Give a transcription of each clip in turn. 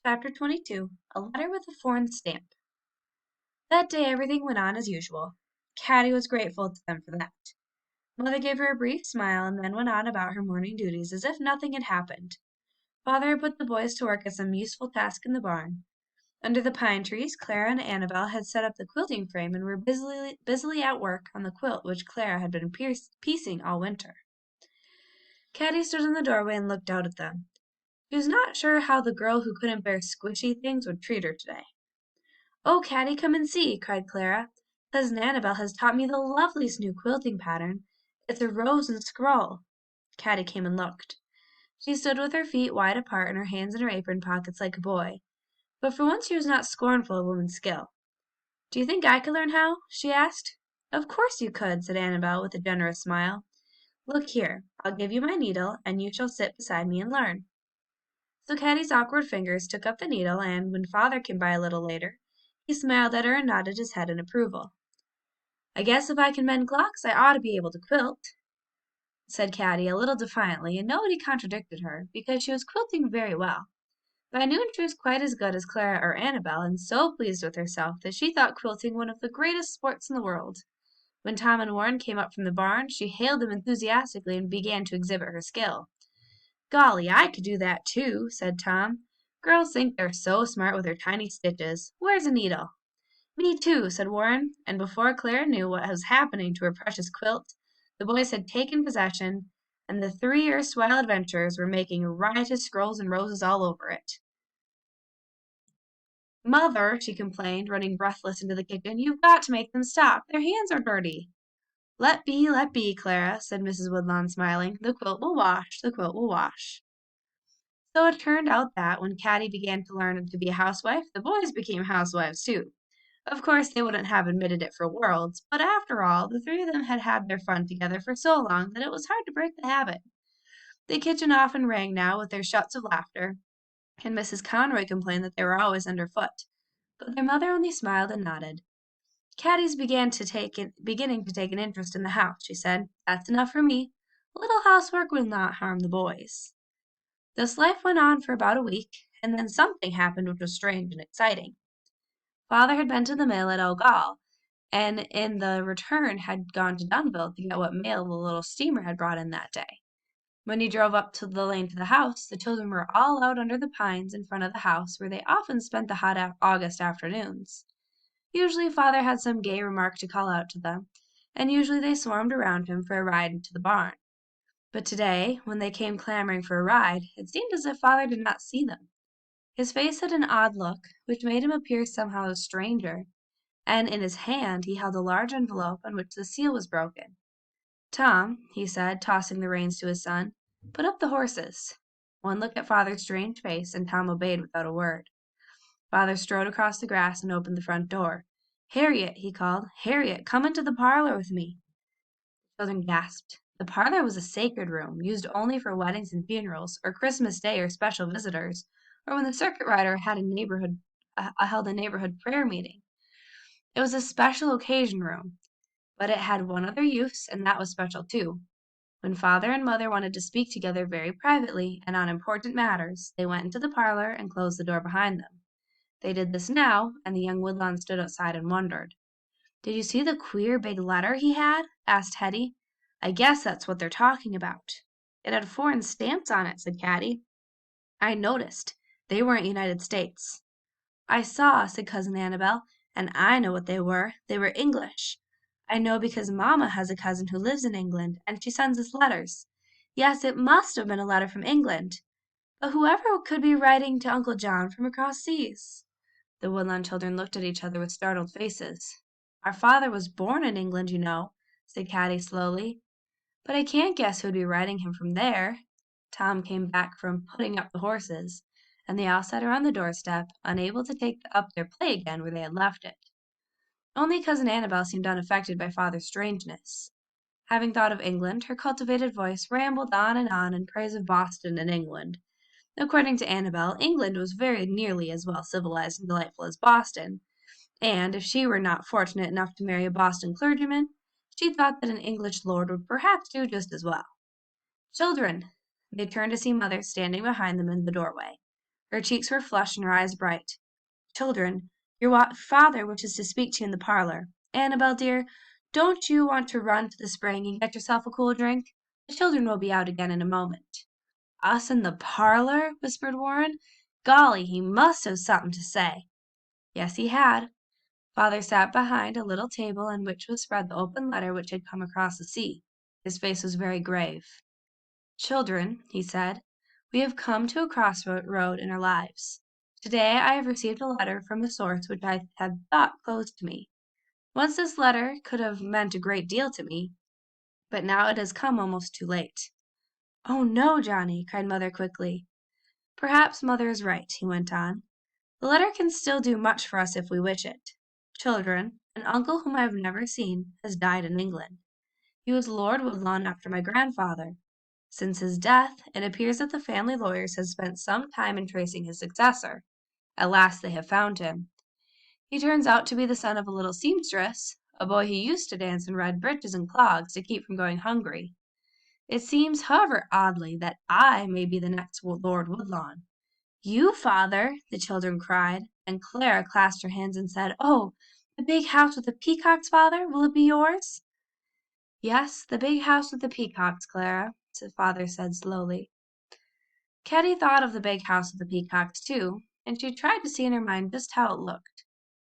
Chapter 22. A Letter with a Foreign Stamp. That day everything went on as usual. Caddie was grateful to them for that. Mother gave her a brief smile and then went on about her morning duties as if nothing had happened. Father had put the boys to work at some useful task in the barn. Under the pine trees, Clara and Annabel had set up the quilting frame and were busily at work on the quilt which Clara had been piecing all winter. Caddie stood in the doorway and looked out at them. She was not sure how the girl who couldn't bear squishy things would treat her today. "Oh, Caddie, come and see!" cried Clara. "Cousin Annabel has taught me the loveliest new quilting pattern. It's a rose and scroll." Caddie came and looked. She stood with her feet wide apart and her hands in her apron pockets like a boy, but for once she was not scornful of woman's skill. "Do you think I could learn how?" she asked. "Of course you could," said Annabel with a generous smile. "Look here, I'll give you my needle, and you shall sit beside me and learn." So Caddie's awkward fingers took up the needle, and when Father came by a little later, he smiled at her and nodded his head in approval. "I guess if I can mend clocks, I ought to be able to quilt," said Caddie a little defiantly, and nobody contradicted her, because she was quilting very well. By noon she was quite as good as Clara or Annabel, and so pleased with herself that she thought quilting one of the greatest sports in the world. When Tom and Warren came up from the barn, she hailed them enthusiastically and began to exhibit her skill. "Golly, I could do that too," said Tom. "Girls think they're so smart with their tiny stitches. Where's a needle?" "Me too," said Warren, and before Clara knew what was happening to her precious quilt, the boys had taken possession, and the 3-year-swell adventurers were making riotous scrolls and roses all over it. "Mother," she complained, running breathless into the kitchen, "you've got to make them stop. Their hands are dirty." Let be, Clara," said Mrs. Woodlawn, smiling. "The quilt will wash, the quilt will wash." So it turned out that, when Caddie began to learn to be a housewife, the boys became housewives too. Of course, they wouldn't have admitted it for worlds, but after all, the three of them had had their fun together for so long that it was hard to break the habit. The kitchen often rang now with their shouts of laughter, and Mrs. Conroy complained that they were always underfoot, but their mother only smiled and nodded. "Caddie's beginning to take an interest in the house," she said. "That's enough for me. A little housework will not harm the boys." Thus life went on for about a week, and then something happened which was strange and exciting. Father had been to the mill at Elgal, and in the return had gone to Dunville to get what mail the little steamer had brought in that day. When he drove up to the lane to the house, the children were all out under the pines in front of the house, where they often spent the hot August afternoons. Usually Father had some gay remark to call out to them, and usually they swarmed around him for a ride into the barn. But today, when they came clamoring for a ride, it seemed as if Father did not see them. His face had an odd look, which made him appear somehow a stranger, and in his hand he held a large envelope on which the seal was broken. "Tom," he said, tossing the reins to his son, "put up the horses." One look at Father's strange face, and Tom obeyed without a word. Father strode across the grass and opened the front door. "Harriet," he called, "Harriet, come into the parlor with me." The children gasped. The parlor was a sacred room, used only for weddings and funerals, or Christmas Day or special visitors, or when the circuit rider had held a neighborhood prayer meeting. It was a special occasion room, but it had one other use, and that was special too. When Father and Mother wanted to speak together very privately and on important matters, they went into the parlor and closed the door behind them. They did this now, and the young Woodlawn stood outside and wondered. "Did you see the queer big letter he had?" asked Hetty. "I guess that's what they're talking about." "It had foreign stamps on it," said Caddie. "I noticed. They weren't United States." "I saw," said Cousin Annabel, "and I know what they were. They were English. I know because Mamma has a cousin who lives in England, and she sends us letters. Yes, it must have been a letter from England. But whoever could be writing to Uncle John from across seas?" The Woodlawn children looked at each other with startled faces. "Our father was born in England, you know," said Caddie slowly. "But I can't guess who'd be writing him from there." Tom came back from putting up the horses, and they all sat around the doorstep, unable to take up their play again where they had left it. Only Cousin Annabel seemed unaffected by Father's strangeness. Having thought of England, her cultivated voice rambled on in praise of Boston and England. According to Annabel, England was very nearly as well civilized and delightful as Boston, and if she were not fortunate enough to marry a Boston clergyman, she thought that an English lord would perhaps do just as well. "Children!" They turned to see Mother standing behind them in the doorway. Her cheeks were flushed and her eyes bright. "Children, your father wishes to speak to you in the parlor. Annabel, dear, don't you want to run to the spring and get yourself a cool drink? The children will be out again in a moment." "Us in the parlor?" whispered Warren. "Golly, he must have something to say." Yes, he had. Father sat behind a little table on which was spread the open letter which had come across the sea. His face was very grave. "Children," he said, "we have come to a crossroad in our lives. Today I have received a letter from a source which I had thought closed to me. Once this letter could have meant a great deal to me, but now it has come almost too late." "Oh, no, Johnny!" cried Mother quickly. "Perhaps Mother is right," he went on. "The letter can still do much for us if we wish it. Children, an uncle whom I have never seen has died in England. He was Lord Woodlawn after my grandfather. Since his death, it appears that the family lawyers have spent some time in tracing his successor. At last they have found him. He turns out to be the son of a little seamstress, a boy who used to dance in red breeches and clogs to keep from going hungry. It seems, however oddly, that I may be the next Lord Woodlawn." "You, Father!" the children cried, and Clara clasped her hands and said, "Oh, the big house with the peacocks, Father, will it be yours?" "Yes, the big house with the peacocks, Clara," Father said slowly. Caddie thought of the big house with the peacocks, too, and she tried to see in her mind just how it looked.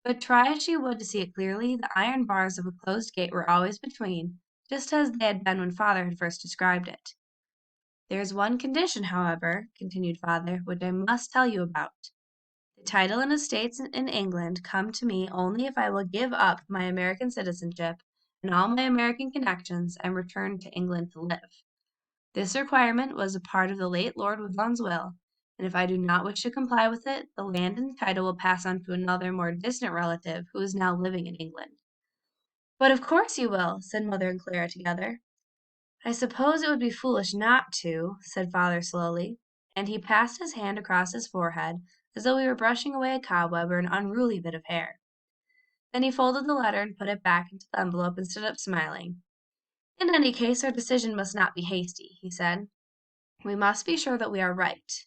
But try as she would to see it clearly, the iron bars of a closed gate were always between, just as they had been when Father had first described it. "There is one condition, however," continued Father, "which I must tell you about. The title and estates in England come to me only if I will give up my American citizenship and all my American connections and return to England to live. This requirement was a part of the late Lord Woodlawn's will, and if I do not wish to comply with it, the land and title will pass on to another more distant relative who is now living in England." "But of course you will," said Mother and Clara together. "I suppose it would be foolish not to," said Father slowly, and he passed his hand across his forehead as though he were brushing away a cobweb or an unruly bit of hair. Then he folded the letter and put it back into the envelope and stood up smiling. "In any case, our decision must not be hasty," he said. "We must be sure that we are right."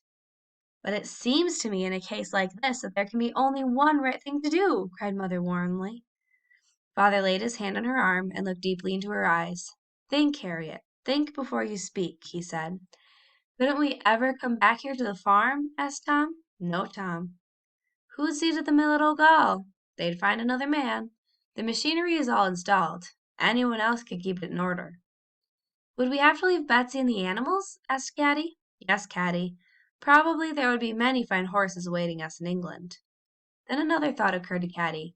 "But it seems to me in a case like this that there can be only one right thing to do," cried Mother warmly. Father laid his hand on her arm and looked deeply into her eyes. "Think, Harriet. Think before you speak," he said. "Couldn't we ever come back here to the farm?" asked Tom. "No, Tom." "Who'd see to the mill at Gall? They'd find another man. The machinery is all installed. Anyone else could keep it in order." "Would we have to leave Betsy and the animals?" asked Caddie. "Yes, Caddie. Probably there would be many fine horses awaiting us in England." Then another thought occurred to Caddie.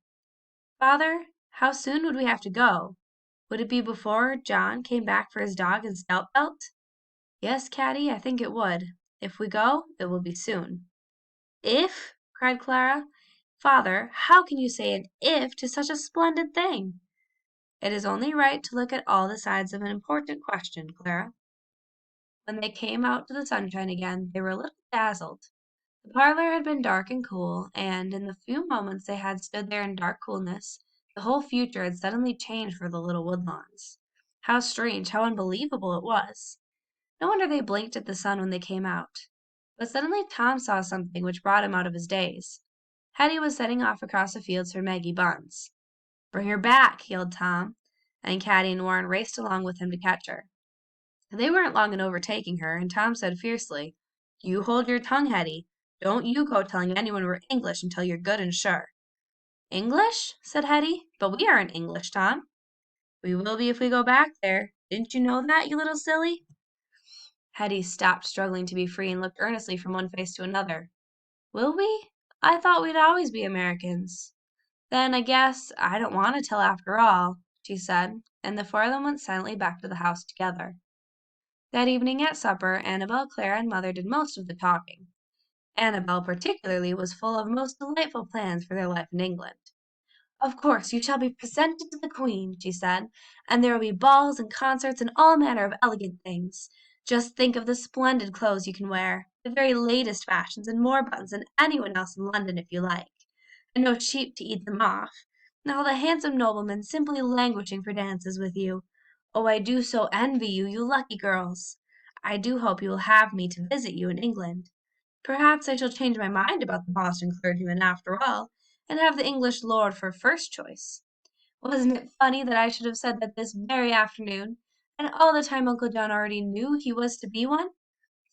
"Father, how soon would we have to go? Would it be before John came back for his dog and stout belt?" "Yes, Caddie, I think it would. If we go, it will be soon." "If?" cried Clara. "Father, how can you say an if to such a splendid thing?" "It is only right to look at all the sides of an important question, Clara." When they came out to the sunshine again, they were a little dazzled. The parlor had been dark and cool, and, in the few moments they had stood there in dark coolness, the whole future had suddenly changed for the little Woodlawns. How strange, how unbelievable it was! No wonder they blinked at the sun when they came out. But suddenly Tom saw something which brought him out of his daze. Hetty was setting off across the fields for Maggie Bunn's. "Bring her back!" yelled Tom, and Caddie and Warren raced along with him to catch her. They weren't long in overtaking her, and Tom said fiercely, "You hold your tongue, Hetty. Don't you go telling anyone we're English until you're good and sure." "English?" said Hetty. "But we aren't English, Tom." "We will be if we go back there. Didn't you know that, you little silly?" Hetty stopped struggling to be free and looked earnestly from one face to another. "Will we? I thought we'd always be Americans." "Then I guess I don't want to tell after all," she said, and the four of them went silently back to the house together. That evening at supper, Annabel, Clara, and Mother did most of the talking. Annabel, particularly, was full of most delightful plans for their life in England. "Of course, you shall be presented to the Queen," she said, "and there will be balls and concerts and all manner of elegant things. Just think of the splendid clothes you can wear, the very latest fashions, and more buttons than anyone else in London if you like, and no sheep to eat them off, and all the handsome noblemen simply languishing for dances with you. Oh, I do so envy you, you lucky girls! I do hope you will have me to visit you in England. Perhaps I shall change my mind about the Boston clergyman after all, and have the English lord for first choice. Wasn't it funny that I should have said that this very afternoon, and all the time Uncle John already knew he was to be one?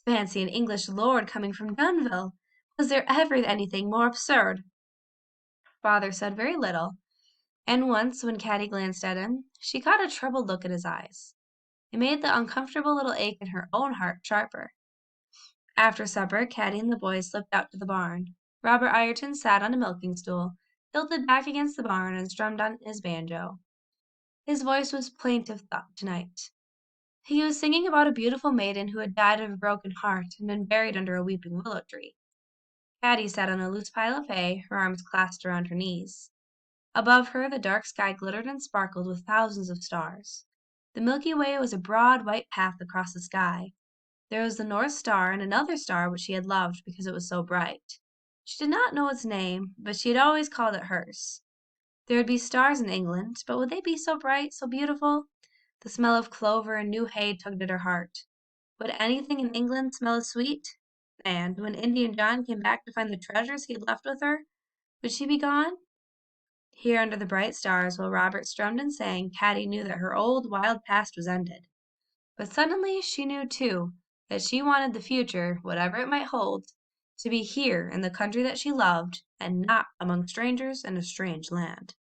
Fancy an English lord coming from Dunville! Was there ever anything more absurd? Father said very little, and once, when Caddie glanced at him, she caught a troubled look in his eyes. It made the uncomfortable little ache in her own heart sharper. After supper, Caddie and the boys slipped out to the barn. Robert Ireton sat on a milking stool, tilted back against the barn, and strummed on his banjo. His voice was plaintive tonight. He was singing about a beautiful maiden who had died of a broken heart and been buried under a weeping willow tree. Caddie sat on a loose pile of hay, her arms clasped around her knees. Above her the dark sky glittered and sparkled with thousands of stars. The Milky Way was a broad white path across the sky. There was the North Star and another star which she had loved because it was so bright. She did not know its name, but she had always called it hers. There would be stars in England, but would they be so bright, so beautiful? The smell of clover and new hay tugged at her heart. Would anything in England smell as sweet? And when Indian John came back to find the treasures he had left with her, would she be gone? Here under the bright stars, while Robert strummed and sang, Caddie knew that her old wild past was ended. But suddenly she knew, too, that she wanted the future, whatever it might hold, to be here in the country that she loved, and not among strangers in a strange land.